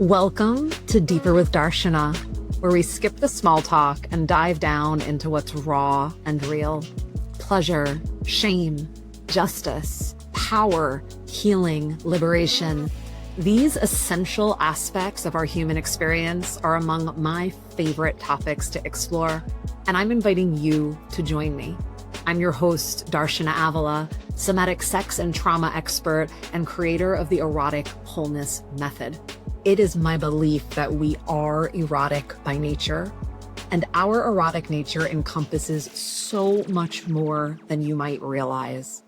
Welcome to Deeper with Darshana, where we skip the small talk and dive down into what's raw and real. Pleasure, shame, justice, power, healing, liberation. These essential aspects of our human experience are among my favorite topics to explore, and I'm inviting you to join me. I'm your host, Darshana Avila, somatic sex and trauma expert and creator of the Erotic Wholeness method. It is my belief that we are erotic by nature, and our erotic nature encompasses so much more than you might realize.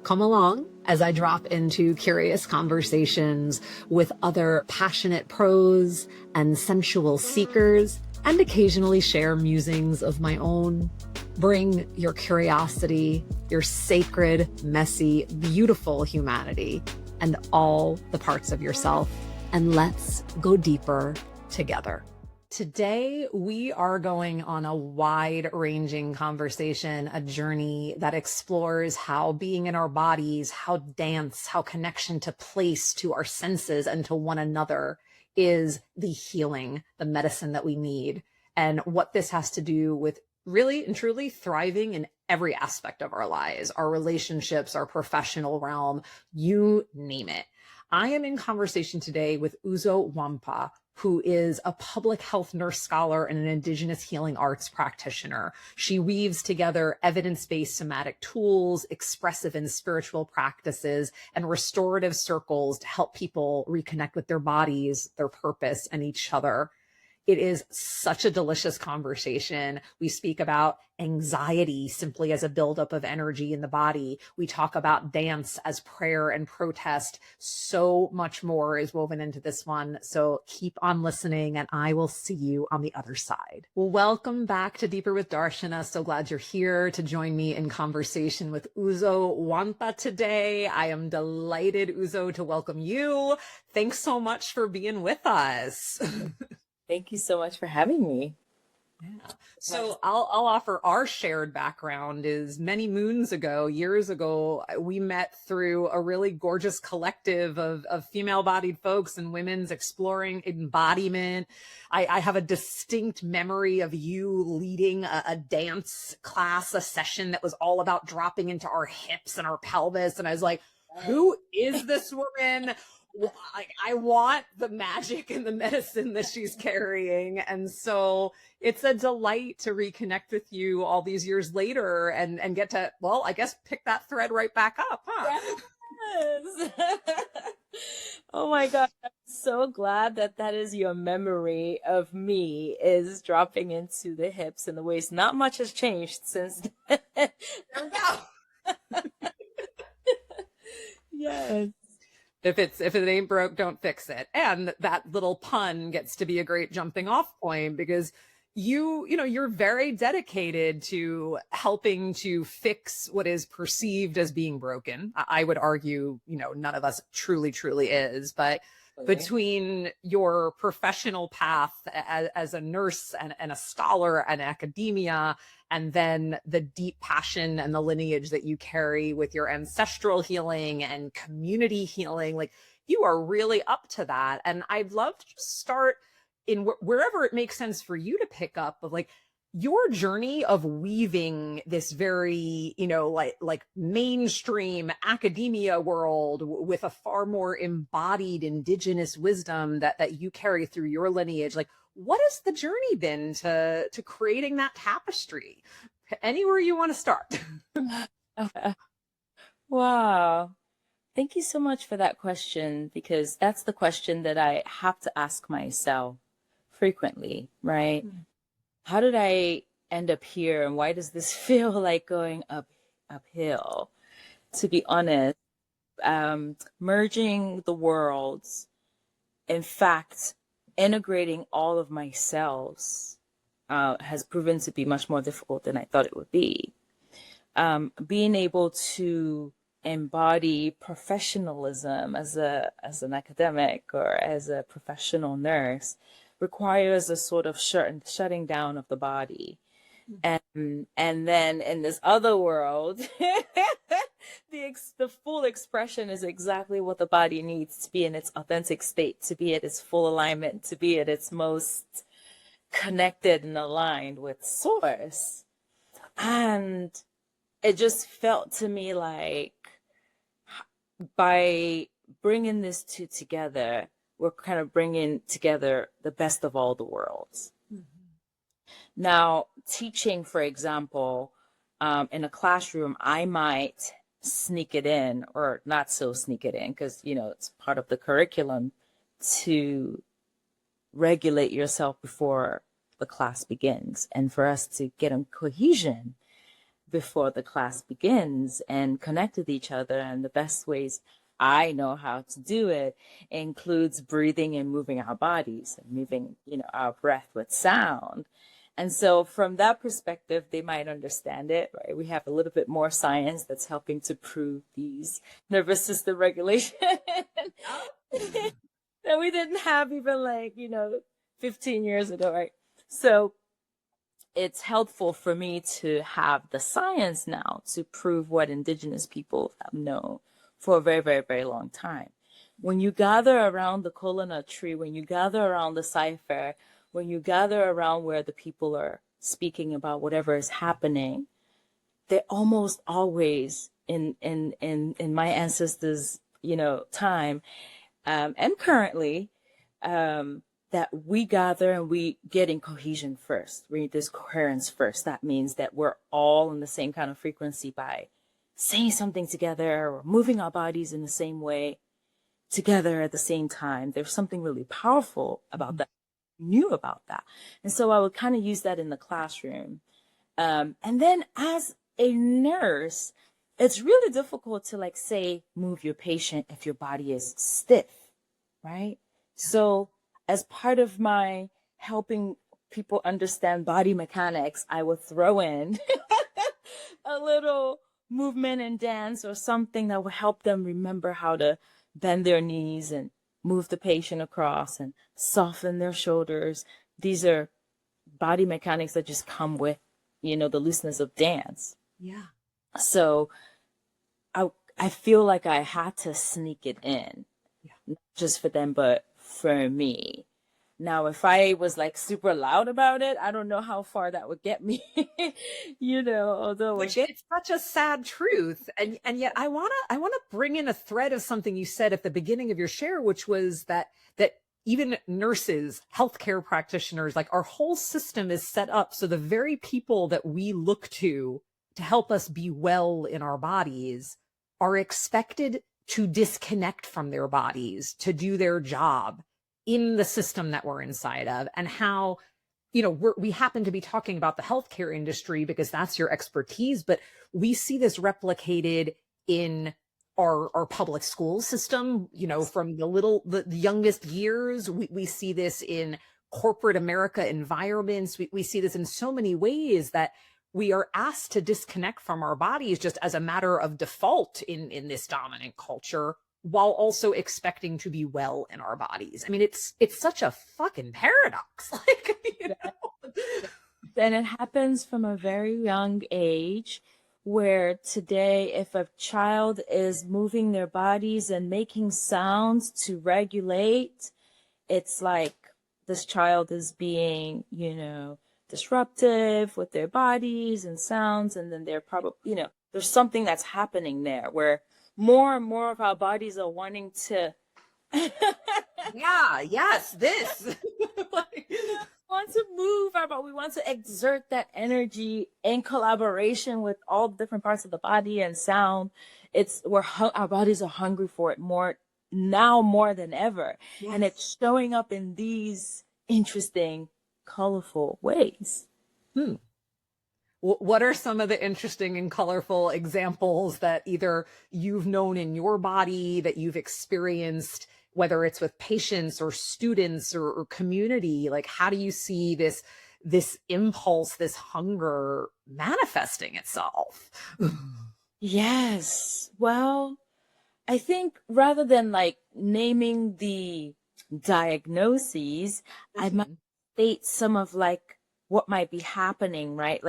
Come along as I drop into curious conversations with other passionate pros and sensual seekers, and occasionally share musings of my own. Bring your curiosity, your sacred, messy, beautiful humanity, and all the parts of yourself. And let's go deeper together. Today, we are going on a wide-ranging conversation, a journey that explores how being in our bodies, how dance, how connection to place, to our senses, and to one another is the healing, the medicine that we need, and what this has to do with really and truly thriving in every aspect of our lives, our relationships, our professional realm, you name it. I am in conversation today with Uzo Nwankpa, who is a public health nurse scholar and an Indigenous healing arts practitioner. She weaves together evidence-based somatic tools, expressive and spiritual practices, and restorative circles to help people reconnect with their bodies, their purpose, and each other. It is such a delicious conversation. We speak about anxiety simply as a buildup of energy in the body. We talk about dance as prayer and protest. So much more is woven into this one. So keep on listening and I will see you on the other side. Well, welcome back to Deeper with Darshana. So glad you're here to join me in conversation with Uzo Nwankpa today. I am delighted, Uzo, to welcome you. Thanks so much for being with us. Thank you so much for having me. Yeah. So I'll offer our shared background is many moons ago, years ago, we met through a really gorgeous collective of female-bodied folks and women's exploring embodiment. I have a distinct memory of you leading a dance class, a session that was all about dropping into our hips and our pelvis. And I was like, who is this woman? I want the magic and the medicine that she's carrying. And so it's a delight to reconnect with you all these years later and get to, well, I guess pick that thread right back up, huh? Yes. Oh my God. I'm so glad that that is your memory of me, is dropping into the hips and the waist. Not much has changed since then. There we go. Yes. If it ain't broke, don't fix it. And that little pun gets to be a great jumping off point because you're very dedicated to helping to fix what is perceived as being broken. I would argue, none of us truly is, but between your professional path as a nurse and a scholar and academia, and then the deep passion and the lineage that you carry with your ancestral healing and community healing, like you are really up to that. And I'd love to just start in wherever it makes sense for you to pick up of like your journey of weaving this very, like mainstream academia world with a far more embodied Indigenous wisdom that you carry through your lineage. Like, what has the journey been to creating that tapestry? Anywhere you want to start. Wow. Thank you so much for that question, because that's the question that I have to ask myself frequently, right? How did I end up here, and why does this feel like going uphill? To be honest, merging the worlds, in fact, integrating all of my selves has proven to be much more difficult than I thought it would be. Being able to embody professionalism as an academic or as a professional nurse requires a sort of shutting down of the body. And then in this other world, The full expression is exactly what the body needs to be in its authentic state, to be at its full alignment, to be at its most connected and aligned with source. And it just felt to me like by bringing this two together, we're kind of bringing together the best of all the worlds. Now, teaching, for example, in a classroom, I might sneak it in or not so sneak it in because, it's part of the curriculum to regulate yourself before the class begins and for us to get in cohesion before the class begins and connect with each other. And the best ways I know how to do it includes breathing and moving our bodies and moving, our breath with sound. And so from that perspective, they might understand it, right? We have a little bit more science that's helping to prove these nervous system regulation that we didn't have even 15 years ago, right? So it's helpful for me to have the science now to prove what Indigenous people have known for a very, very, very long time. When you gather around the coconut tree, when you gather around the cipher, when you gather around where the people are speaking about whatever is happening, they're almost always in my ancestors, time, and currently, that we gather and we get in cohesion first. We need this coherence first. That means that we're all in the same kind of frequency by saying something together or moving our bodies in the same way together at the same time. There's something really powerful about that. Knew about that. And so I would kind of use that in the classroom. And then as a nurse, it's really difficult to say, move your patient if your body is stiff, right? So as part of my helping people understand body mechanics, I would throw in a little movement and dance or something that will help them remember how to bend their knees and move the patient across and soften their shoulders. These are body mechanics that just come with, the looseness of dance. Yeah. So I feel like I had to sneak it in, not just for them, but for me. Now, if I was super loud about it, I don't know how far that would get me, although Which it's such a sad truth. And yet I wanna bring in a thread of something you said at the beginning of your share, which was that even nurses, healthcare practitioners, our whole system is set up so the very people that we look to help us be well in our bodies are expected to disconnect from their bodies to do their job in the system that we're inside of. And how, we happen to be talking about the healthcare industry because that's your expertise, but we see this replicated in our public school system, from the youngest years. We see this in corporate America environments. We see this in so many ways that we are asked to disconnect from our bodies just as a matter of default in this dominant culture, while also expecting to be well in our bodies. I mean, it's such a fucking paradox. And it happens from a very young age, where today, if a child is moving their bodies and making sounds to regulate, it's like this child is being, disruptive with their bodies and sounds. And then they're probably, there's something that's happening there where more and more of our bodies are wanting to this want to move our body. We want to exert that energy in collaboration with all the different parts of the body and sound. Our bodies are hungry for it more than ever. Yes. And it's showing up in these interesting, colorful ways. What are some of the interesting and colorful examples that either you've known in your body, that you've experienced, whether it's with patients or students or community? How do you see this impulse, this hunger manifesting itself? Yes. Well, I think rather than naming the diagnoses, I might state some of what might be happening, right?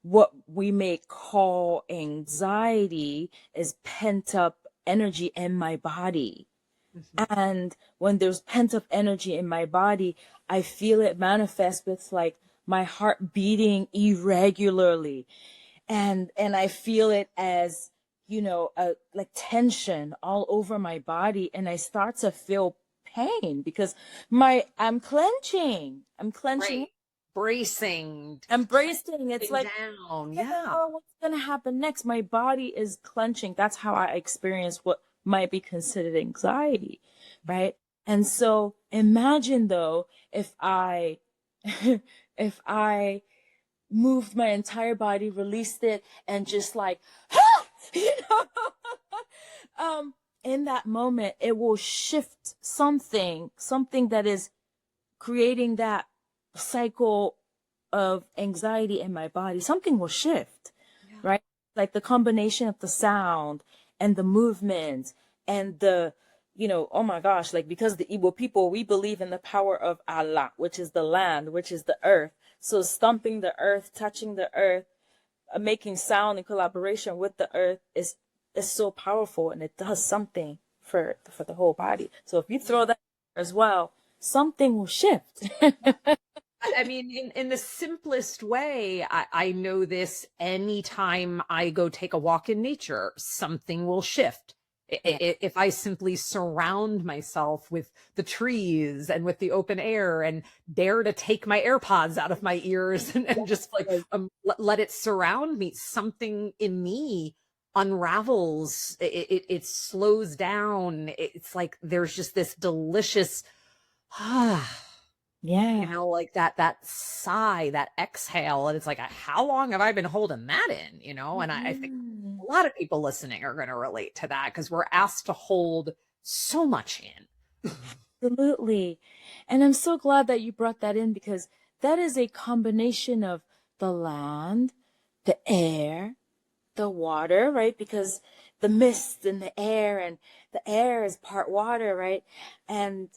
what we may call anxiety is pent up energy in my body. And when there's pent up energy in my body, I feel it manifest with like my heart beating irregularly. And I feel it as, like tension all over my body. And I start to feel pain because I'm clenching. Right. Bracing. I'm bracing. It's like, down. I don't Yeah. know what's going to happen next. My body is clenching. That's how I experience what might be considered anxiety, right? And so imagine though, if I, if I moved my entire body, released it, and just like, you know, in that moment, it will shift something that is creating that cycle of anxiety in my body. Something will shift, right? Like the combination of the sound and the movement and the, oh my gosh, like because the Igbo people, we believe in the power of Allah, which is the land, which is the earth. So stomping the earth, touching the earth, making sound in collaboration with the earth is so powerful, and it does something for the whole body. So if you throw that as well, something will shift. I mean, in the simplest way, I know this anytime I go take a walk in nature, something will shift. If I simply surround myself with the trees and with the open air and dare to take my AirPods out of my ears and just like let it surround me, something in me unravels. It slows down. It's like there's just this delicious like that sigh, that exhale. And it's like, how long have I been holding that in, And I think a lot of people listening are going to relate to that because we're asked to hold so much in. Absolutely. And I'm so glad that you brought that in because that is a combination of the land, the air, the water, right? Because the mist and the air is part water, right? And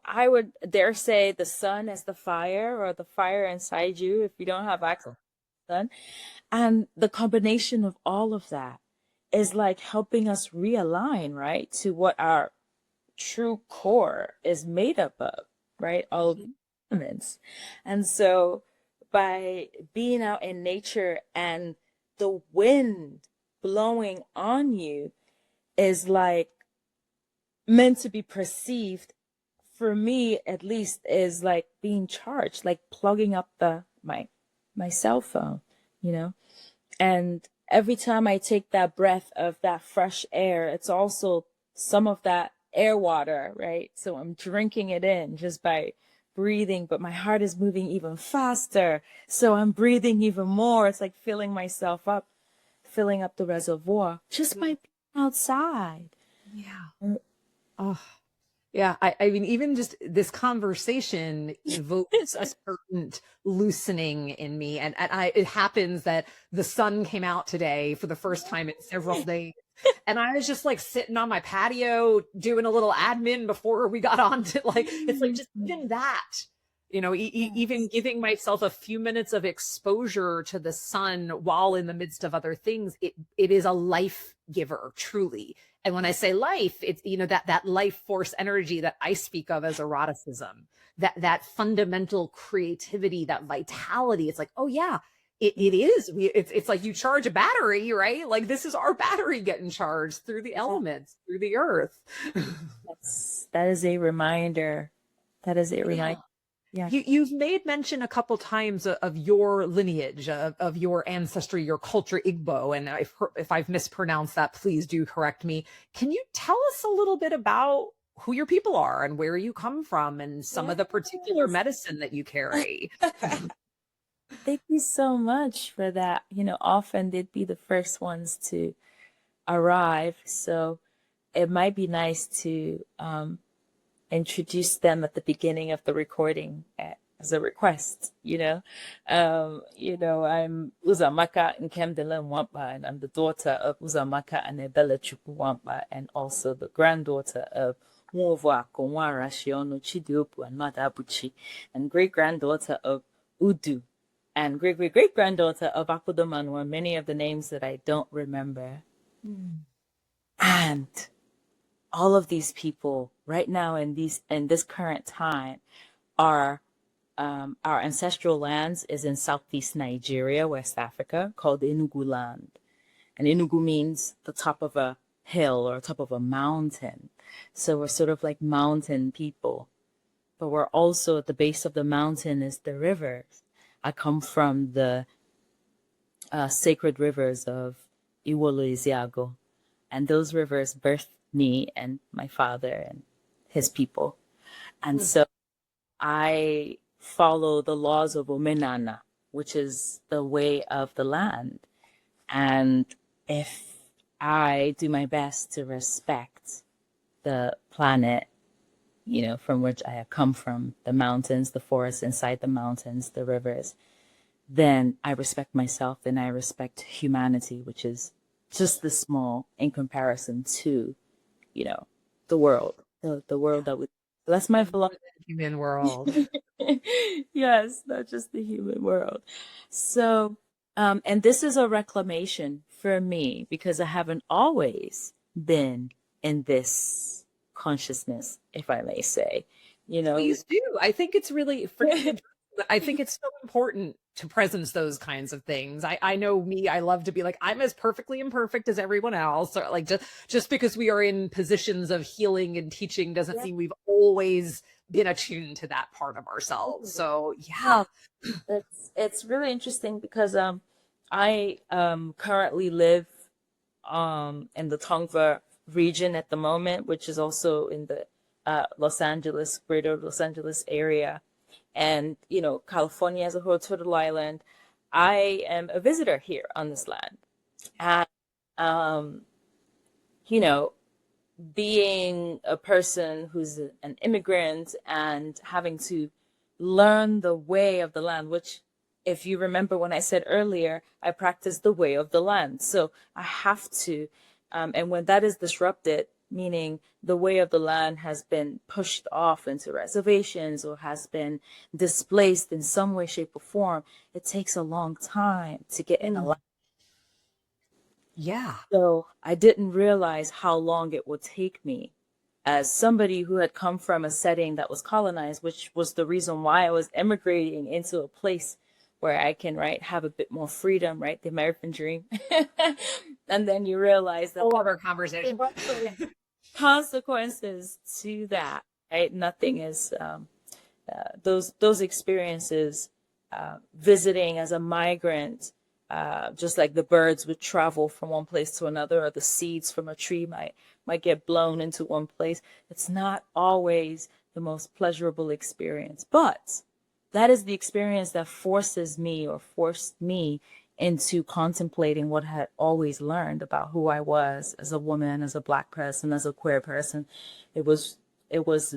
I would dare say the sun as the fire or the fire inside you if you don't have access to the sun. And the combination of all of that is like helping us realign, right, to what our true core is made up of, right? All of the elements. And so by being out in nature and the wind blowing on you is like meant to be perceived, for me at least, is like being charged, like plugging up my cell phone, and every time I take that breath of that fresh air, it's also some of that air water, right? So I'm drinking it in just by breathing, but my heart is moving even faster, so I'm breathing even more. It's like filling myself up, filling up the reservoir just by being outside. Oh, yeah. I mean, even just this conversation evokes a certain loosening in me. And it happens that the sun came out today for the first time in several days. And I was just like sitting on my patio doing a little admin before we got on to it's like just even that, even giving myself a few minutes of exposure to the sun while in the midst of other things, it is a life giver, truly. And when I say life, it's, that life force energy that I speak of as eroticism, that fundamental creativity, that vitality. It's like, oh yeah, it is. It's like you charge a battery, right? Like this is our battery getting charged through the elements, through the earth. That is a reminder. That is a reminder. Yeah. You've made mention a couple times of your lineage, of your ancestry, your culture, Igbo. And if I've mispronounced that, please do correct me. Can you tell us a little bit about who your people are and where you come from and some of the particular medicine that you carry? Thank you so much for that. Often they'd be the first ones to arrive. So it might be nice to introduce them at the beginning of the recording as a request. I'm Uzo Nwankpa and Nwankpa, and I'm the daughter of Uzo Nwankpa and Ebele Nwankpa, and also the granddaughter of Nwankpa Rashiono Chidiopu and Madabuchi, and great granddaughter of Udu and great-great-great-granddaughter of Akudomanwa, many of the names that I don't remember. And all of these people right now in this current time are our ancestral lands is in southeast Nigeria, West Africa, called Enugu land. And Enugu means the top of a hill or top of a mountain. So we're sort of like mountain people. But we're also at the base of the mountain is the rivers. I come from the sacred rivers of Iwolo Isiago. And those rivers birthed me and my father and his people. And so I follow the laws of Omenana, which is the way of the land. And if I do my best to respect the planet, you know, from which I have come from, the mountains, the forests inside the mountains, the rivers, then I respect myself and I respect humanity, which is just this small in comparison to, you know, the world, the world that we, that's my philosophy. Human world. Yes, not just the human world. So, and this is a reclamation for me because I haven't always been in this consciousness, if I may say, you know. Please do. I think it's really, I think it's so important to presence those kinds of things. I know me, I love to be like, I'm as perfectly imperfect as everyone else. Or like just because we are in positions of healing and teaching doesn't mean we've always been attuned to that part of ourselves. So yeah. It's really interesting because I currently live in the Tongva region at the moment, which is also in the Los Angeles, greater Los Angeles area. And, you know, California as a whole, Turtle Island. I am a visitor here on this land. And, you know, being a person who's an immigrant and having to learn the way of the land, which, if you remember when I said earlier, I practice the way of the land. So I have to, and when that is disrupted, meaning the way of the land has been pushed off into reservations or has been displaced in some way, shape, or form, it takes a long time to get in alignment. Yeah. So I didn't realize how long it would take me as somebody who had come from a setting that was colonized, which was the reason why I was immigrating into a place where I can, right, have a bit more freedom, right, the American dream. And then you realize that Whole other conversation. consequences to that, right? Nothing is those experiences, visiting as a migrant, just like the birds would travel from one place to another, or the seeds from a tree might get blown into one place. It's not always the most pleasurable experience, but that is the experience that forces me or forced me into contemplating what I had always learned about who I was as a woman, as a Black person, as a queer person. It was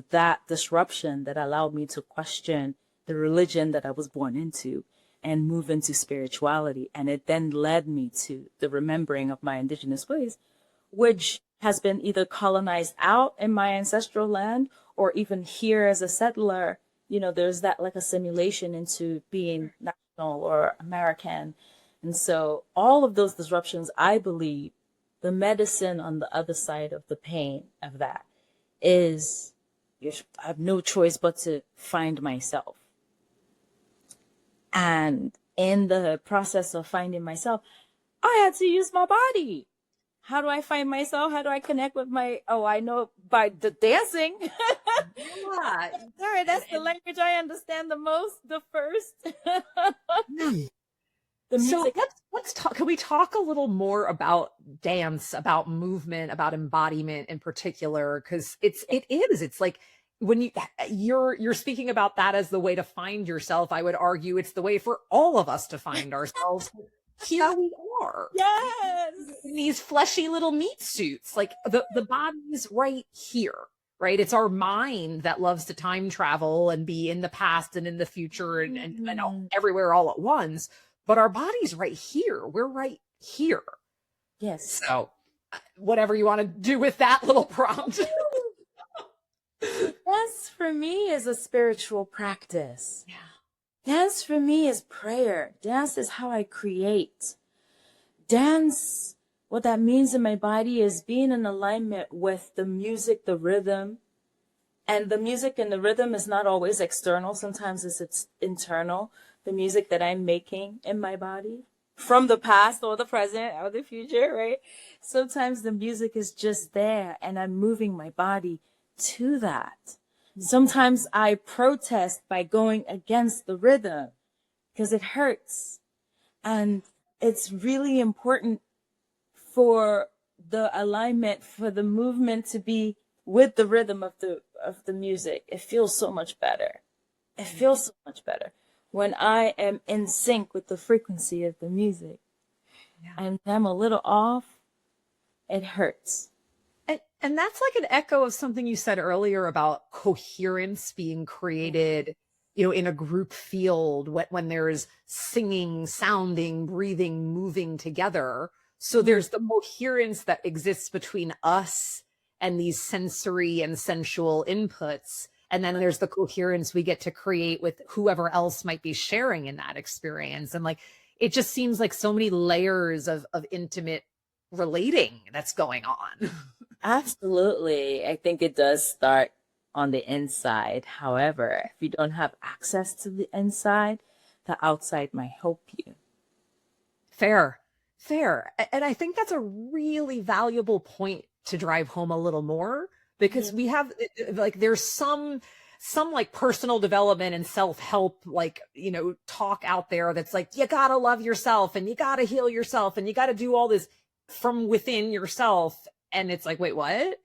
that disruption that allowed me to question the religion that I was born into and move into spirituality. And it then led me to the remembering of my indigenous ways, which has been either colonized out in my ancestral land or even here as a settler. You know, there's that like assimilation into being national or American. And so all of those disruptions, I believe the medicine on the other side of the pain of that is I have no choice but to find myself. And in the process of finding myself, I had to use my body. How do I find myself? How do I connect with I know by the dancing. Yeah. Sorry, that's the language I understand the most, the first. The music. So let's talk. Can we talk a little more about dance, about movement, about embodiment in particular? Because it's like when you're speaking about that as the way to find yourself. I would argue it's the way for all of us to find ourselves. Here we are. Yes. In these fleshy little meat suits. Like the body's right here. Right? It's our mind that loves to time travel and be in the past and in the future and everywhere all at once. But our body's right here. We're right here. Yes. So whatever you want to do with that little prompt. Yes, for me is a spiritual practice. Yeah. Dance for me is prayer. Dance is how I create. Dance, what that means in my body is being in alignment with the music, the rhythm. And the music and the rhythm is not always external. Sometimes it's internal. The music that I'm making in my body from the past or the present or the future, right? Sometimes the music is just there and I'm moving my body to that. Sometimes I protest by going against the rhythm because it hurts. And it's really important for the alignment, for the movement to be with the rhythm of the music. It feels so much better. It feels so much better when I am in sync with the frequency of the music. Yeah. And I'm a little off, it hurts. And that's like an echo of something you said earlier about coherence being created, in a group field when there's singing, sounding, breathing, moving together. So there's the coherence that exists between us and these sensory and sensual inputs. And then there's the coherence we get to create with whoever else might be sharing in that experience. And like, it just seems like so many layers of intimate relating that's going on. Absolutely. I think it does start on the inside. However, if you don't have access to the inside, the outside might help you. Fair. And I think that's a really valuable point to drive home a little more, because we have like, there's some like personal development and self-help, like, talk out there that's like, you gotta love yourself and you gotta heal yourself and you gotta do all this from within yourself. And it's like, wait, what?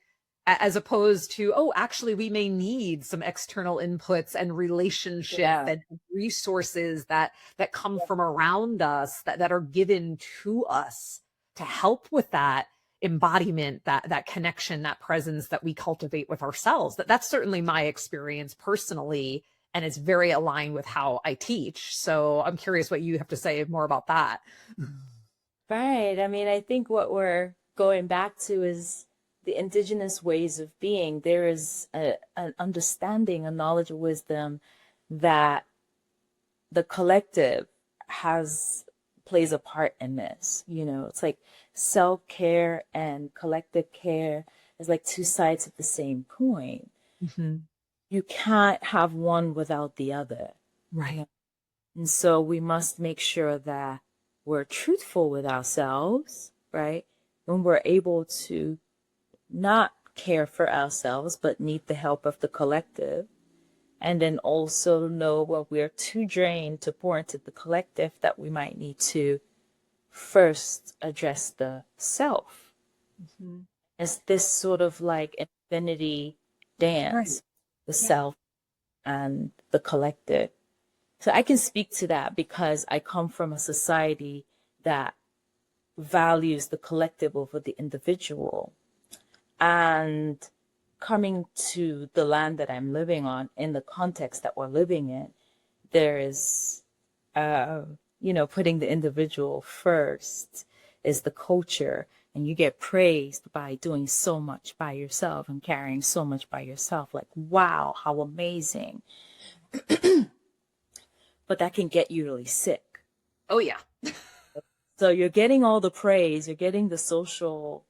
As opposed to, oh, actually, we may need some external inputs and relationship and resources that come from around us that are given to us to help with that embodiment, that connection, that presence that we cultivate with ourselves. That's certainly my experience personally, and it's very aligned with how I teach. So I'm curious what you have to say more about that. Right. I mean, I think what we're going back to is the indigenous ways of being. There is an understanding, a knowledge, a wisdom that the collective plays a part in this. It's like self-care and collective care is like two sides of the same coin. Mm-hmm. You can't have one without the other. Right. And so we must make sure that we're truthful with ourselves, right? When we're able to not care for ourselves, but need the help of the collective. And then also know when we're too drained to pour into the collective that we might need to first address the self. Mm-hmm. It's this sort of like infinity dance, right. The self and the collective. So I can speak to that because I come from a society that values the collective over the individual. And coming to the land that I'm living on, in the context that we're living in, there is, putting the individual first is the culture. And you get praised by doing so much by yourself and carrying so much by yourself. Like, wow, how amazing. But that can get you really sick. Oh, yeah. So you're getting all the praise, you're getting the social,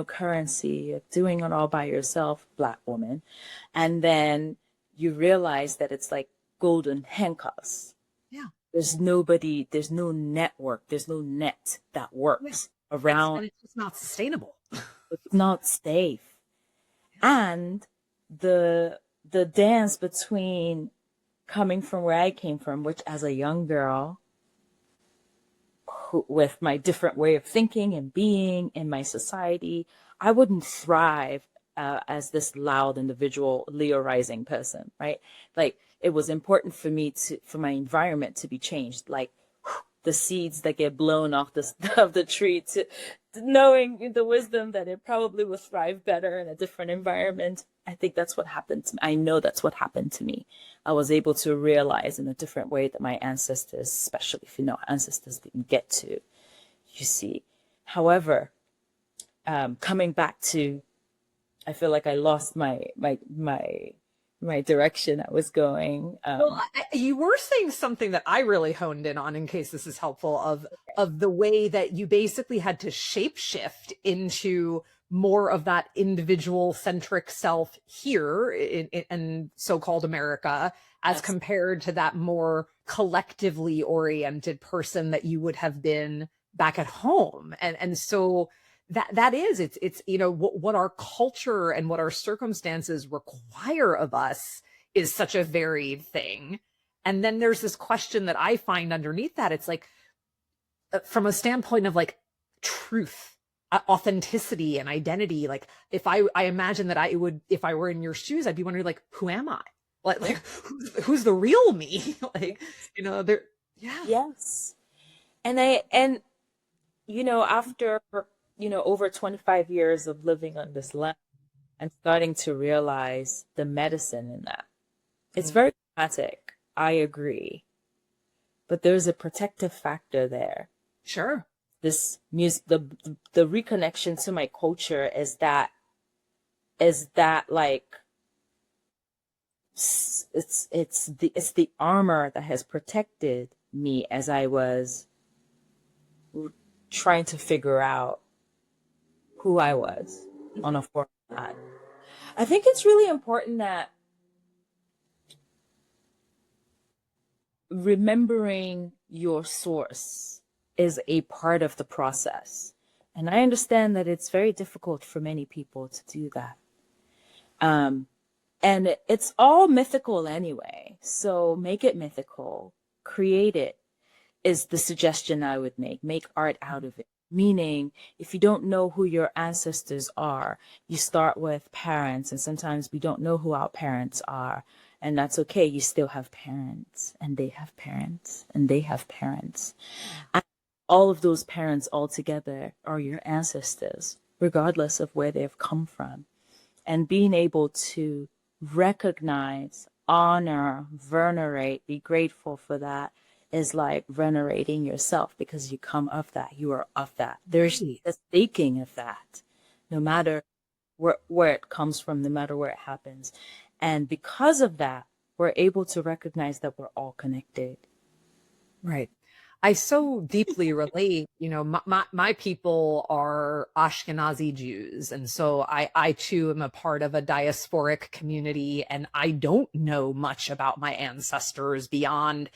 currency of doing it all by yourself, Black woman. And then you realize that it's like golden handcuffs. Yeah. There's no network, there's no net that works around. And it's just not sustainable. It's not safe. And the dance between coming from where I came from, which as a young girl, with my different way of thinking and being in my society, I wouldn't thrive as this loud individual, Leo rising person, right? Like, it was important for me for my environment to be changed, like the seeds that get blown off the tree, to knowing the wisdom that it probably will thrive better in a different environment. I think that's what happened to me. I know that's what happened to me. I was able to realize in a different way that my ancestors, especially female ancestors, didn't get to, you see. However, coming back to, I feel like I lost my my direction I was going. Well, you were saying something that I really honed in on, in case this is helpful, of the way that you basically had to shapeshift into more of that individual centric self here in so-called America, as Yes. compared to that more collectively oriented person that you would have been back at home. And so that is, it's you know, what our culture and what our circumstances require of us is such a varied thing. And then there's this question that I find underneath that. It's like, from a standpoint of like truth, authenticity, and identity. Like, if I imagine that I would, if I were in your shoes, I'd be wondering, like, who am I? Like who's the real me? Like, you know, there, yeah. Yes. And you know, after, you know, over 25 years of living on this land, I'm starting to realize the medicine in that. It's very dramatic, I agree. But there's a protective factor there. Sure. This music, the reconnection to my culture is that like it's the armor that has protected me as I was trying to figure out who I was on a foreign land. I think it's really important that remembering your source is a part of the process. And I understand that it's very difficult for many people to do that. And it's all mythical anyway. So make it mythical, create it is the suggestion I would make. Make art out of it. Meaning, if you don't know who your ancestors are, you start with parents, and sometimes we don't know who our parents are. And that's okay. You still have parents, and they have parents, and they have parents. And all of those parents all together are your ancestors, regardless of where they've come from. And being able to recognize, honor, venerate, be grateful for that is like venerating yourself, because you come of that. You are of that. There's a staking of that, no matter where it comes from, no matter where it happens. And because of that, we're able to recognize that we're all connected. Right. I so deeply relate. You know, my people are Ashkenazi Jews. And so I too am a part of a diasporic community, and I don't know much about my ancestors beyond,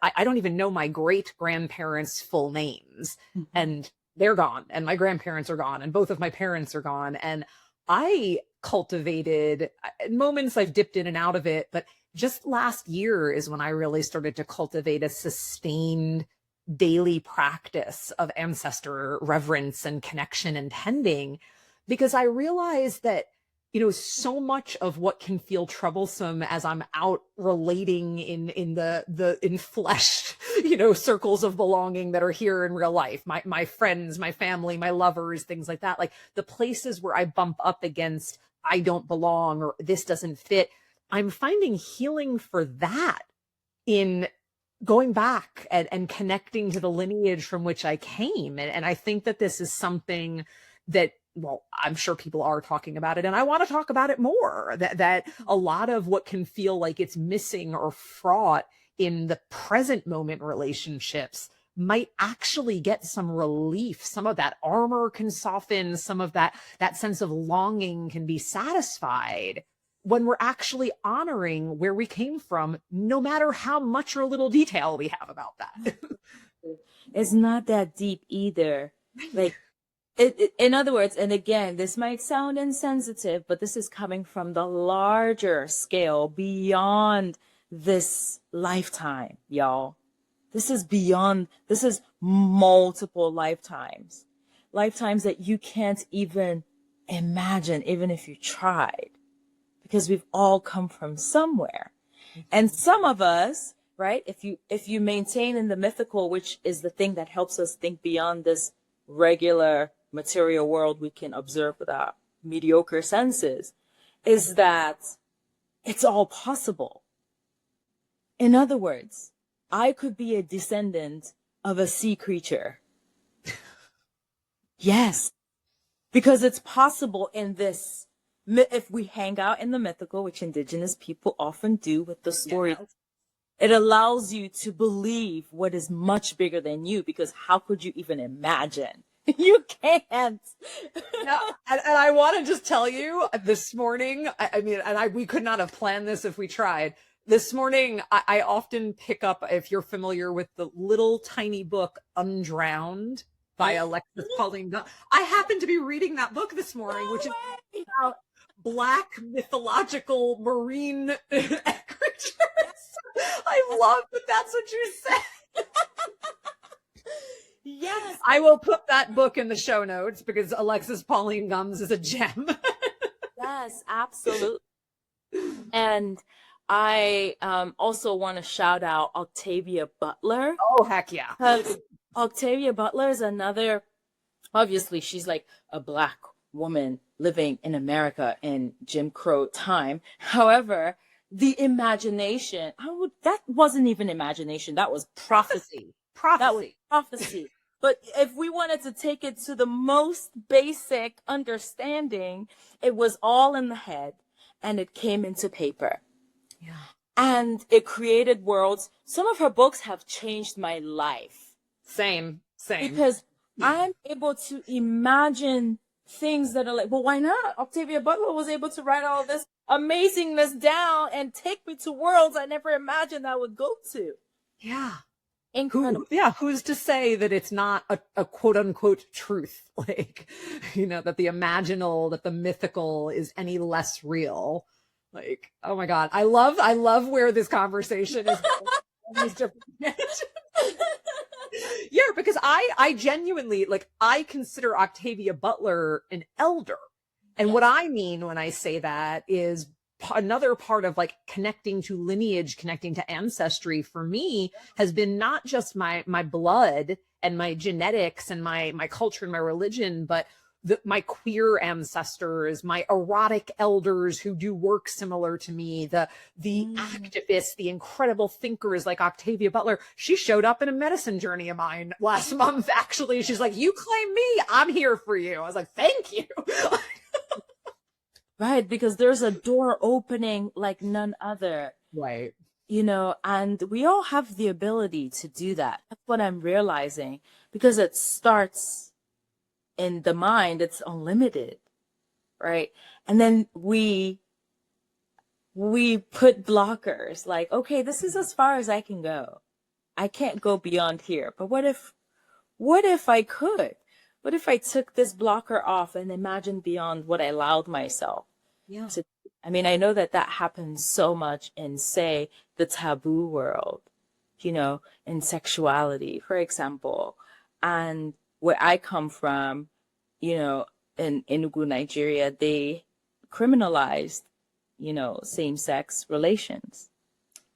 I don't even know my great grandparents' full names. Mm-hmm. And they're gone, and my grandparents are gone, and both of my parents are gone. And I cultivated moments, I've dipped in and out of it, but just last year is when I really started to cultivate a sustained daily practice of ancestor reverence and connection and tending, because I realized that, you know, so much of what can feel troublesome as I'm out relating in the enfleshed, you know, circles of belonging that are here in real life, my friends, my family, my lovers, things like that, like the places where I bump up against I don't belong or this doesn't fit, I'm finding healing for that in going back and connecting to the lineage from which I came. And I think that this is something that, well, I'm sure people are talking about it, and I want to talk about it more, that a lot of what can feel like it's missing or fraught in the present moment relationships might actually get some relief. Some of that armor can soften, some of that sense of longing can be satisfied when we're actually honoring where we came from, no matter how much or little detail we have about that. It's not that deep either. Like, in other words, and again, this might sound insensitive, but this is coming from the larger scale beyond this lifetime, y'all. This is beyond, this is multiple lifetimes. Lifetimes that you can't even imagine, even if you tried. Because we've all come from somewhere. And some of us, right, if you maintain in the mythical, which is the thing that helps us think beyond this regular material world we can observe with our mediocre senses, is that it's all possible. In other words, I could be a descendant of a sea creature. Yes, because it's possible in this if we hang out in the mythical, which indigenous people often do with the story, it allows you to believe what is much bigger than you, because how could you even imagine? You can't. No, and I want to just tell you this morning, I mean, we could not have planned this if we tried. This morning, I often pick up, if you're familiar with the little tiny book, Undrowned by Alexis Pauline. I happened to be reading that book this morning, which is about Black mythological marine creatures. I love that that's what you said. Yes. I will put that book in the show notes because Alexis Pauline Gumbs is a gem. Yes, absolutely. And I also want to shout out Octavia Butler. Oh, heck yeah. Octavia Butler is another, obviously, she's like a Black woman living in America in Jim Crow time. However, the imagination, that wasn't even imagination, that was prophecy. That was prophecy. But if we wanted to take it to the most basic understanding, it was all in the head and it came into paper. Yeah. And it created worlds. Some of her books have changed my life. Same. Because I'm able to imagine things that are like, well, why not? Octavia Butler was able to write all this amazingness down and take me to worlds I never imagined I would go to. Yeah. Incredible. Who's to say that it's not a quote unquote truth? Like, that the imaginal, that the mythical is any less real. Like, oh my God. I love where this conversation is going. Yeah, because I genuinely, I consider Octavia Butler an elder. And what I mean when I say that is another part of connecting to lineage, connecting to ancestry for me has been not just my blood and my genetics and my culture and my religion, but my queer ancestors, my erotic elders who do work similar to me, the activists, the incredible thinkers like Octavia Butler. She showed up in a medicine journey of mine last month, actually. She's like, you claim me, I'm here for you. I was like, thank you. Right, because there's a door opening like none other. Right. And we all have the ability to do that. That's what I'm realizing, because it starts in the mind, it's unlimited, right? And then we put blockers like, okay, this is as far as I can go. I can't go beyond here. But what if I could? What if I took this blocker off and imagined beyond what I allowed myself? Yeah. I know that happens so much in, say, the taboo world, in sexuality, for example. And where I come from, in Enugu, Nigeria, they criminalized, same-sex relations.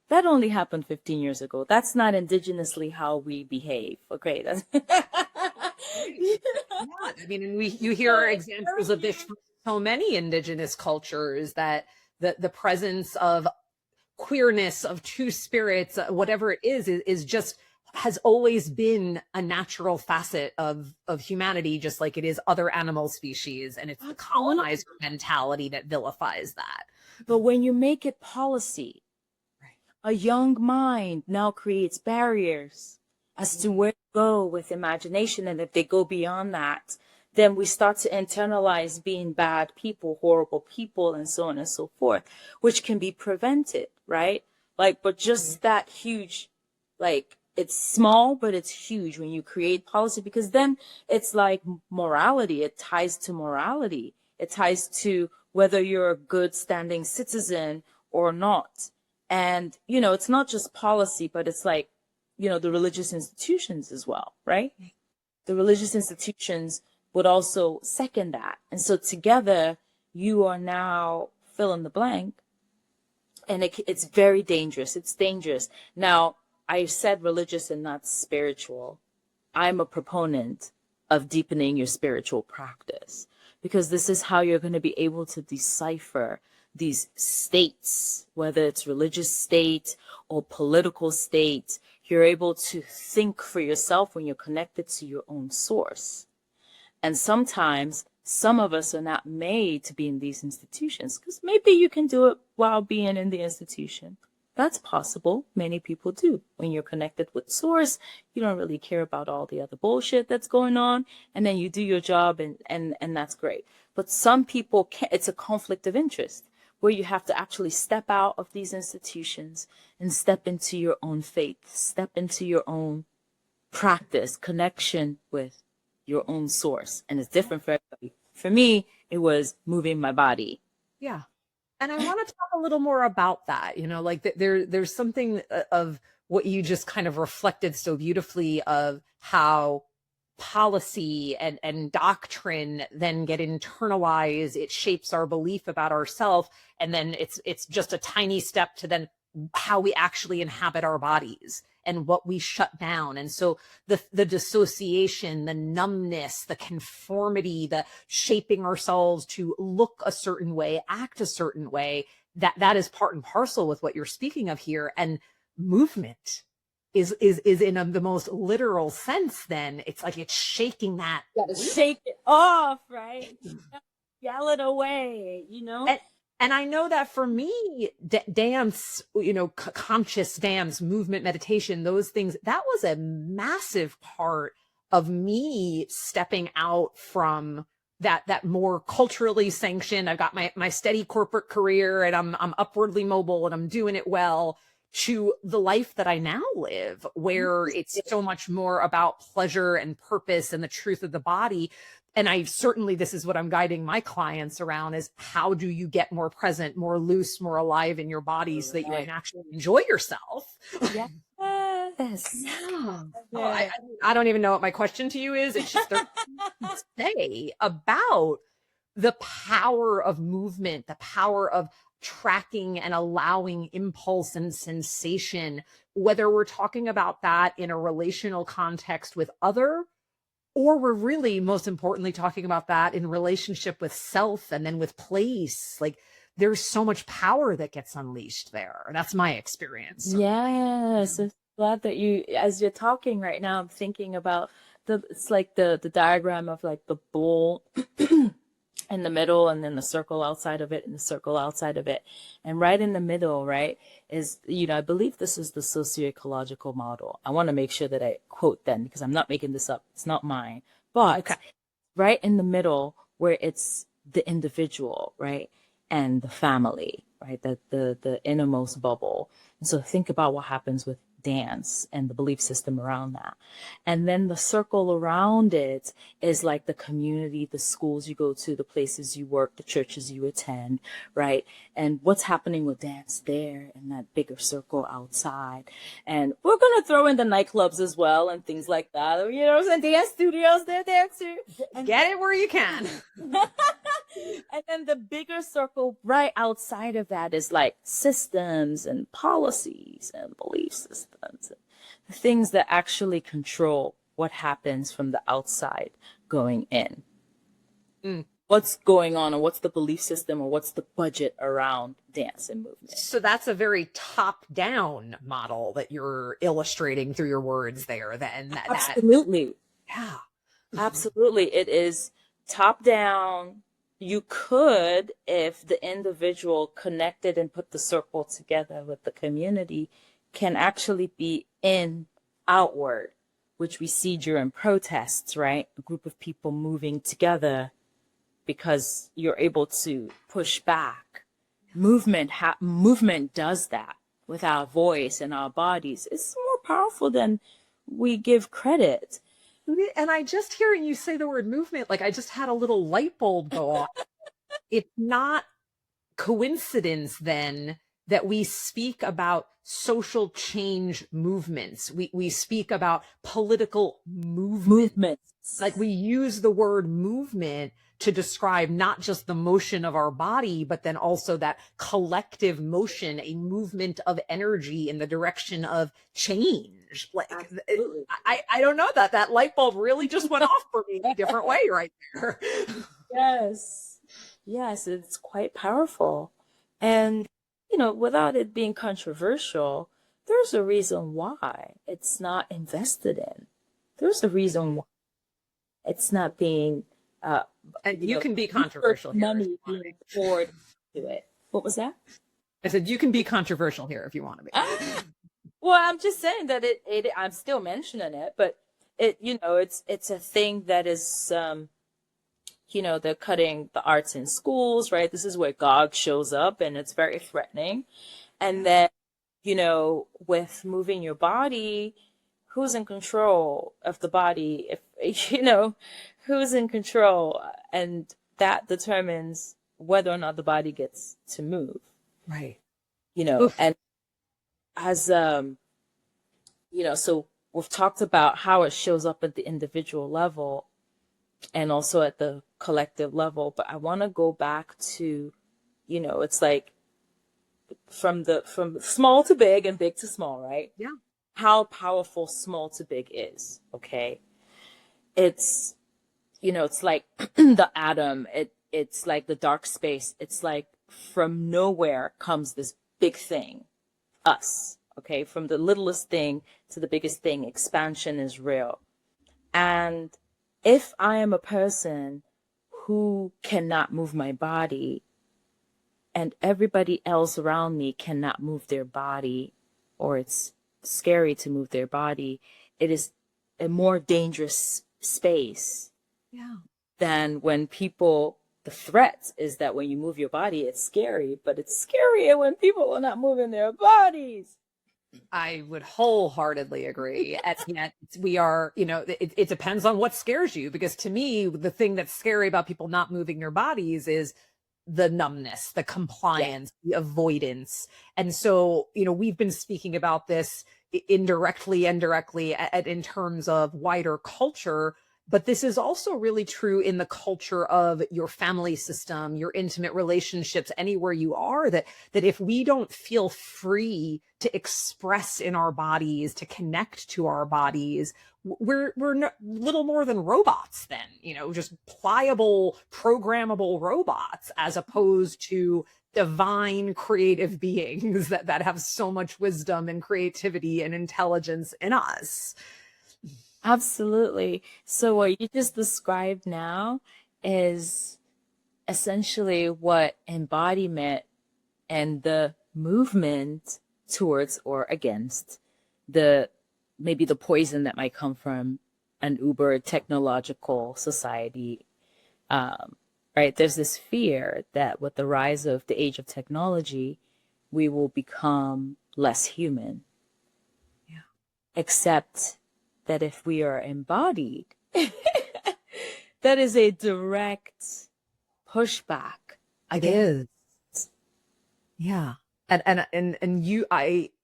That only happened 15 years ago. That's not indigenously how we behave. Okay. That's you hear examples of this from so many indigenous cultures, that the presence of queerness, of two spirits, whatever it is just has always been a natural facet of humanity, just like it is other animal species. And it's the colonizer mentality that vilifies that. But when you make it policy, a young mind now creates barriers as to where to go with imagination. And if they go beyond that, then we start to internalize being bad people, horrible people, and so on and so forth, which can be prevented, right? But just that huge, it's small, but it's huge when you create policy, because then it's like morality. It ties to morality. It ties to whether you're a good standing citizen or not. And, it's not just policy, but it's the religious institutions as well, right? The religious institutions would also second that. And so together you are now fill in the blank, and it's very dangerous. It's dangerous. Now, I said religious and not spiritual. I'm a proponent of deepening your spiritual practice, because this is how you're going to be able to decipher these states, whether it's religious state or political state. You're able to think for yourself when you're connected to your own source. And sometimes some of us are not made to be in these institutions, because maybe you can do it while being in the institution. That's possible. Many people do. When you're connected with source, you don't really care about all the other bullshit that's going on, and then you do your job, and that's great. But some people can't. It's a conflict of interest where you have to actually step out of these institutions and step into your own faith, step into your own practice, connection with your own source. And it's different for everybody. For me, it was moving my body. Yeah. And I want to talk a little more about that, like there's something of what you just kind of reflected so beautifully of how policy and doctrine then get internalized. It shapes our belief about ourselves. And then it's just a tiny step to then how we actually inhabit our bodies and what we shut down. And so the dissociation, the numbness, the conformity, the shaping ourselves to look a certain way, act a certain way, that is part and parcel with what you're speaking of here. And movement is in the most literal sense. Then it's like it's shaking that. You gotta shake it off, right? Yell it away, And I know that for me, dance, conscious dance, movement, meditation, those things, that was a massive part of me stepping out from that more culturally sanctioned. I've got my steady corporate career and I'm upwardly mobile and I'm doing it well, to the life that I now live, where it's so much more about pleasure and purpose and the truth of the body. And this is what I'm guiding my clients around, is how do you get more present, more loose, more alive in your body so that you can actually enjoy yourself? Yes. Yeah. Oh, I don't even know what my question to you is. It's just say about the power of movement, the power of tracking and allowing impulse and sensation, whether we're talking about that in a relational context with other, or we're really most importantly talking about that in relationship with self and then with place. Like there's so much power that gets unleashed there. That's my experience. Yes. I'm glad that as you're talking right now, I'm thinking about it's like the diagram of like the bull in the middle, and then the circle outside of it, and the circle outside of it. And right in the middle, right, is, I believe this is the socio-ecological model. I want to make sure that I quote them because I'm not making this up. It's not mine. But okay, right in the middle, where it's the individual, right, and the family, right, the innermost bubble. And so think about what happens with dance and the belief system around that. And then the circle around it is like the community, the schools you go to, the places you work, the churches you attend, right? And what's happening with dance there in that bigger circle outside. And we're going to throw in the nightclubs as well and things like that. And dance studios, they're there too. And get it where you can. And then the bigger circle right outside of that is like systems and policies and belief systems, the things that actually control what happens from the outside going in. What's going on, or what's the belief system, or what's the budget around dance and movement. So that's a very top-down model that you're illustrating through your words there. Absolutely. Yeah. Absolutely. It is top-down. You could, if the individual connected and put the circle together with the community, can actually be in outward, which we see during protests, right? A group of people moving together because you're able to push back. Movement does that with our voice and our bodies. It's more powerful than we give credit. And I just hearing you say the word movement, like I just had a little light bulb go off. It's not coincidence then that we speak about social change movements. We speak about political movements. Like we use the word movement to describe not just the motion of our body, but then also that collective motion, a movement of energy in the direction of change. Like I don't know, that light bulb really just went off for me in a different way right there. Yes, it's quite powerful. And, without it being controversial, there's a reason why it's not invested in. There's a reason why it's not being And you you know, can be research controversial here if you money want to being be. poured into it. What was that? I said you can be controversial here if you want to be. Well, I'm just saying that I'm still mentioning it, but it's a thing that is, they're cutting the arts in schools, right? This is where God shows up, and it's very threatening. And then, with moving your body, who's in control of the body? If, who's in control? And that determines whether or not the body gets to move, Right. Oof. and as, so we've talked about how it shows up at the individual level and also at the collective level. But I want to go back to, it's like from small to big and big to small, right? Yeah. How powerful small to big is. Okay. It's, it's like the atom. It's like the dark space. It's like from nowhere comes this big thing, us. Okay. From the littlest thing to the biggest thing, expansion is real. And if I am a person who cannot move my body and everybody else around me cannot move their body, or it's scary to move their body, it is a more dangerous space. Yeah. Than when the threat is that when you move your body, it's scary, but it's scarier when people are not moving their bodies. I would wholeheartedly agree. And yet we are, it depends on what scares you, because to me, the thing that's scary about people not moving their bodies is the numbness, the compliance, the avoidance. And so, we've been speaking about this indirectly in terms of wider culture. But this is also really true in the culture of your family system, your intimate relationships, anywhere you are, that if we don't feel free to express in our bodies, to connect to our bodies, we're little more than robots then, just pliable, programmable robots, as opposed to divine creative beings that have so much wisdom and creativity and intelligence in us. Absolutely. So what you just described now is essentially what embodiment and the movement towards or against maybe the poison that might come from an uber technological society. Right? There's this fear that with the rise of the age of technology, we will become less human. Yeah. Except that if we are embodied, that is a direct pushback. It is. Yeah. And you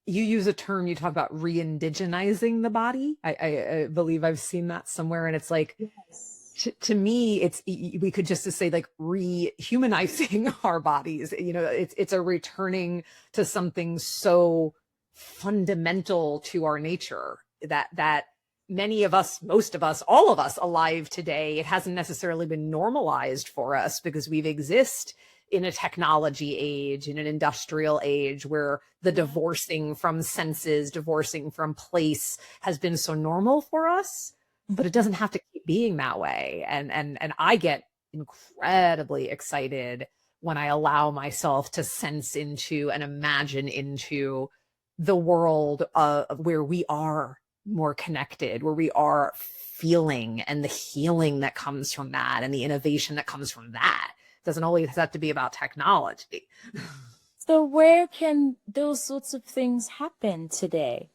use a term, you talk about re-indigenizing the body. I believe I've seen that somewhere. And it's like, yes. To me, we could just say like rehumanizing our bodies. It's a returning to something so fundamental to our nature that many of us, most of us, all of us alive today, it hasn't necessarily been normalized for us because we've exist in a technology age, in an industrial age where the divorcing from senses, divorcing from place has been so normal for us, but it doesn't have to keep being that way. And I get incredibly excited when I allow myself to sense into and imagine into the world of where we are more connected, where we are feeling, and the healing that comes from that and the innovation that comes from that. It doesn't always have to be about technology. So where can those sorts of things happen today?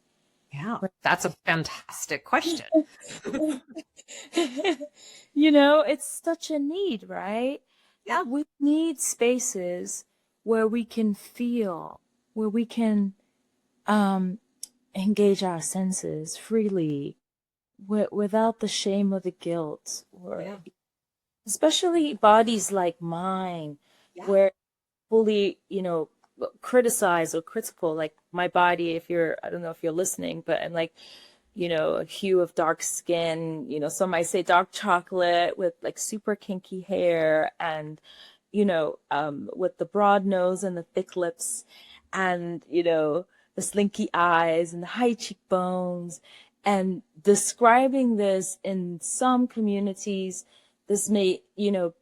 Yeah, that's a fantastic question. It's such a need, right? Yeah. We need spaces where we can feel, where we can engage our senses freely without the shame or the guilt, or especially bodies like mine, where fully, criticize or critical, like my body, I don't know if you're listening, but I'm like, a hue of dark skin, some might say dark chocolate with like super kinky hair and, with the broad nose and the thick lips and, the slinky eyes and the high cheekbones, and describing this in some communities this may,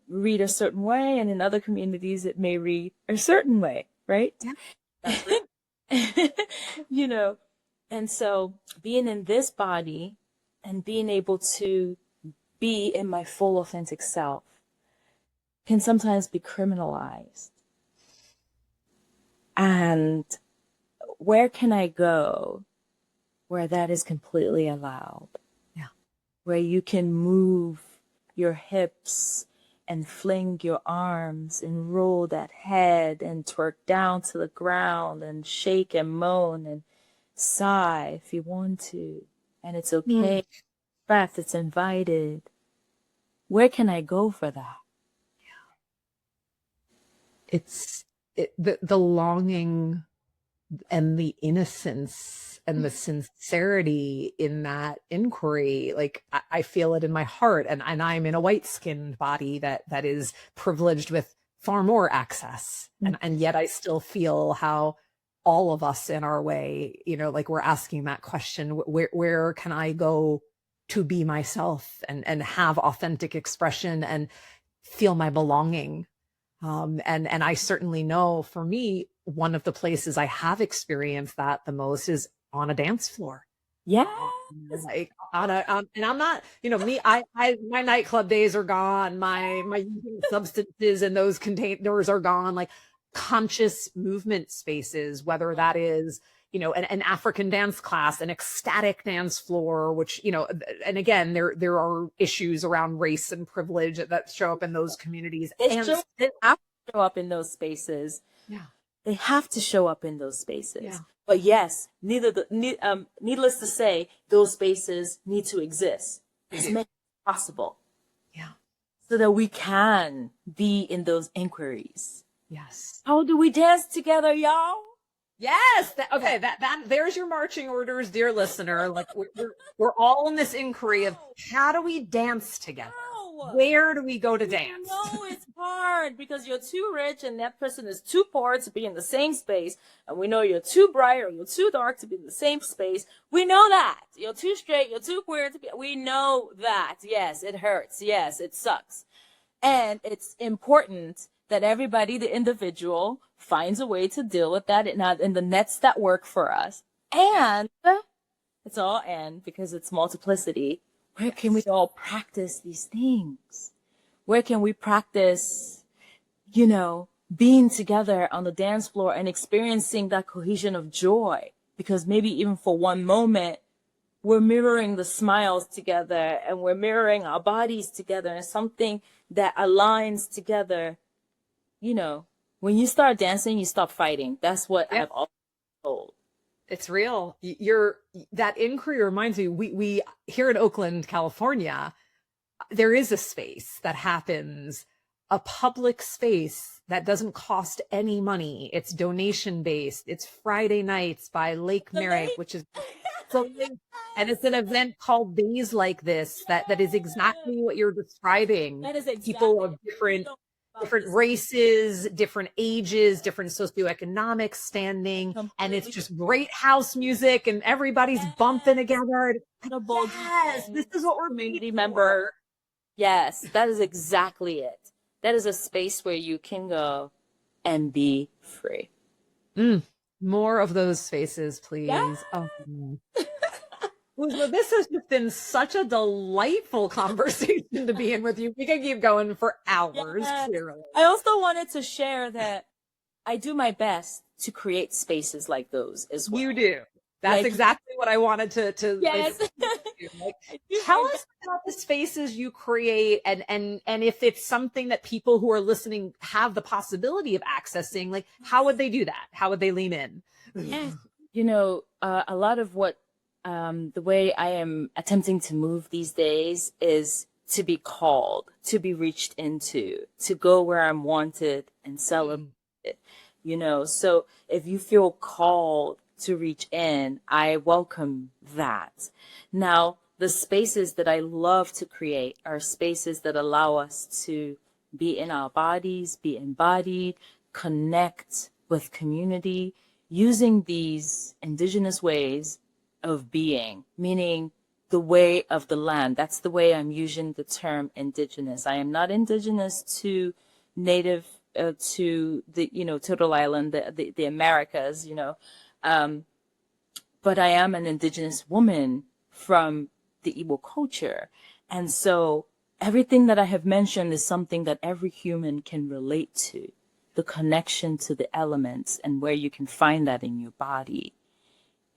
read a certain way, and in other communities it may read a certain way, right? Yeah, that's right. And so being in this body and being able to be in my full authentic self can sometimes be criminalized. And where can I go where that is completely allowed? Yeah. Where you can move your hips and fling your arms and roll that head and twerk down to the ground and shake and moan and sigh if you want to. And it's okay. Breath, it's invited. Where can I go for that? It's the longing and the innocence and the sincerity in that inquiry. Like I feel it in my heart, and I'm in a white-skinned body that is privileged with far more access. And yet I still feel how all of us in our way, like we're asking that question, where can I go to be myself and have authentic expression and feel my belonging? And I certainly know for me, one of the places I have experienced that the most is on a dance floor. Yeah. Like and I'm not, me, my nightclub days are gone. My using substances and those containers are gone. Like conscious movement spaces, whether that is, an African dance class, an ecstatic dance floor, which, and again, there are issues around race and privilege that show up in those communities. They have to show up in those spaces. Yeah. They have to show up in those spaces. Yeah. But yes, needless to say, those spaces need to exist as much as possible. Yeah. So that we can be in those inquiries. Yes. How do we dance together, y'all? Yes. Okay. That there's your marching orders, dear listener. Like we're all in this inquiry of how do we dance together? Where do we go to dance? No, it's hard because you're too rich and that person is too poor to be in the same space. And we know you're too bright or you're too dark to be in the same space. We know that. You're too straight, you're too queer to be. We know that. Yes, it hurts. Yes, it sucks. And it's important that everybody, the individual, finds a way to deal with that in the nets that work for us. And it's all and because it's multiplicity. Where can we all practice these things? Where can we practice, being together on the dance floor and experiencing that cohesion of joy? Because maybe even for one moment, we're mirroring the smiles together and we're mirroring our bodies together and something that aligns together. When you start dancing, you stop fighting. That's what I've always told. It's real. That inquiry reminds me, we here in Oakland, California, there is a space that happens, a public space that doesn't cost any money. It's donation based. It's Friday nights by Lake Merrick, which is and it's an event called Days Like This that is exactly what you're describing. That is exactly people of different races, different ages, different socioeconomic standing. And it's just great house music and everybody's bumping together. Yes, this is what we're community member. Yes, that is exactly it. That is a space where you can go and be free. More of those spaces, please. Yeah. Oh. Well, this has just been such a delightful conversation to be in with you. We can keep going for hours, clearly. I also wanted to share that I do my best to create spaces like those as well. You do. That's exactly what I wanted to yes. Tell us about the spaces you create and if it's something that people who are listening have the possibility of accessing, like how would they do that? How would they lean in? Yes. A lot of what the way I am attempting to move these days is to be called, to be reached into, to go where I'm wanted and celebrated, So if you feel called to reach in, I welcome that. Now, the spaces that I love to create are spaces that allow us to be in our bodies, be embodied, connect with community, using these indigenous ways of being, meaning the way of the land. That's the way I'm using the term indigenous. I am not indigenous to native, to the, Turtle Island, the Americas, but I am an indigenous woman from the Igbo culture. And so everything that I have mentioned is something that every human can relate to. The connection to the elements and where you can find that in your body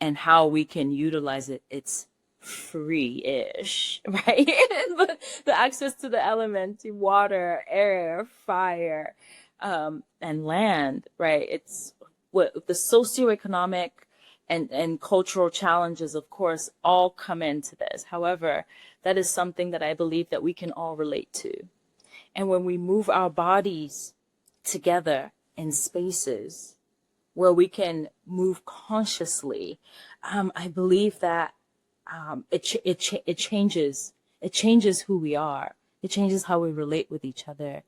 and how we can utilize it. It's free-ish, right? But the access to the elements, water, air, fire, and land, right? It's what the socioeconomic and cultural challenges, of course, all come into this. However, that is something that I believe that we can all relate to. And when we move our bodies together in spaces where we can move consciously, I believe that it changes who we are. It changes how we relate with each other.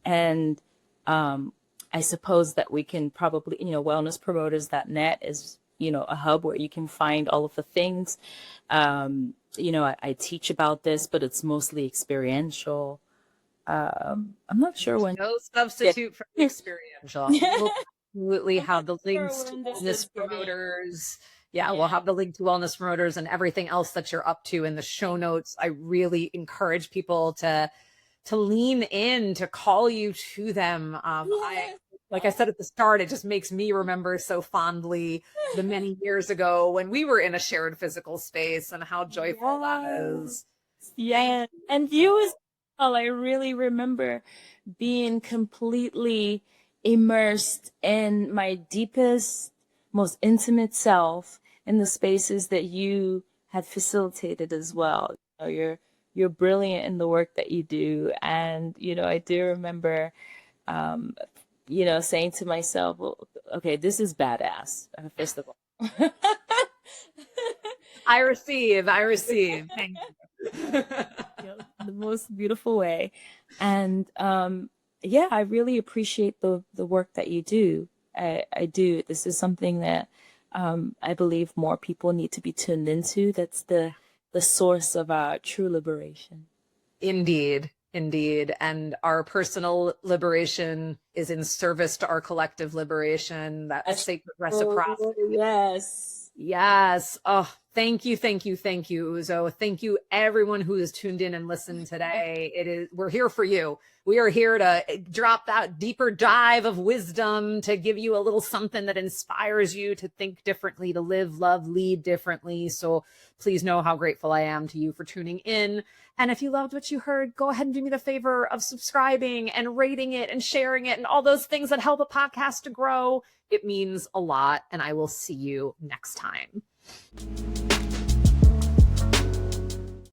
And I suppose that we can probably, wellnesspromoters.net is, a hub where you can find all of the things. I teach about this, but it's mostly experiential. I'm not sure when. No substitute for the experiential. We'll absolutely have the links to wellness promoters. Yeah, we'll have the link to wellness promoters and everything else that you're up to in the show notes. I really encourage people to lean in, to call you to them. Like I said at the start, it just makes me remember so fondly the many years ago when we were in a shared physical space and how joyful that is. Yeah, and you as well. I really remember being completely immersed in my deepest, most intimate self in the spaces that you had facilitated as well. You're brilliant in the work that you do, and I do remember. Saying to myself, well, okay, this is badass, first of all. I receive. Thank you. The most beautiful way. And I really appreciate the work that you do. I do. This is something that I believe more people need to be tuned into. That's the source of our true liberation. Indeed. And our personal liberation is in service to our collective liberation, that sacred reciprocity. Yes. Oh, thank you, Uzo. Thank you, everyone who has tuned in and listened today. We're here for you. We are here to drop that deeper dive of wisdom, to give you a little something that inspires you to think differently, to live, love, lead differently. So please know how grateful I am to you for tuning in. And if you loved what you heard, go ahead and do me the favor of subscribing and rating it and sharing it and all those things that help a podcast to grow. It means a lot. And I will see you next time.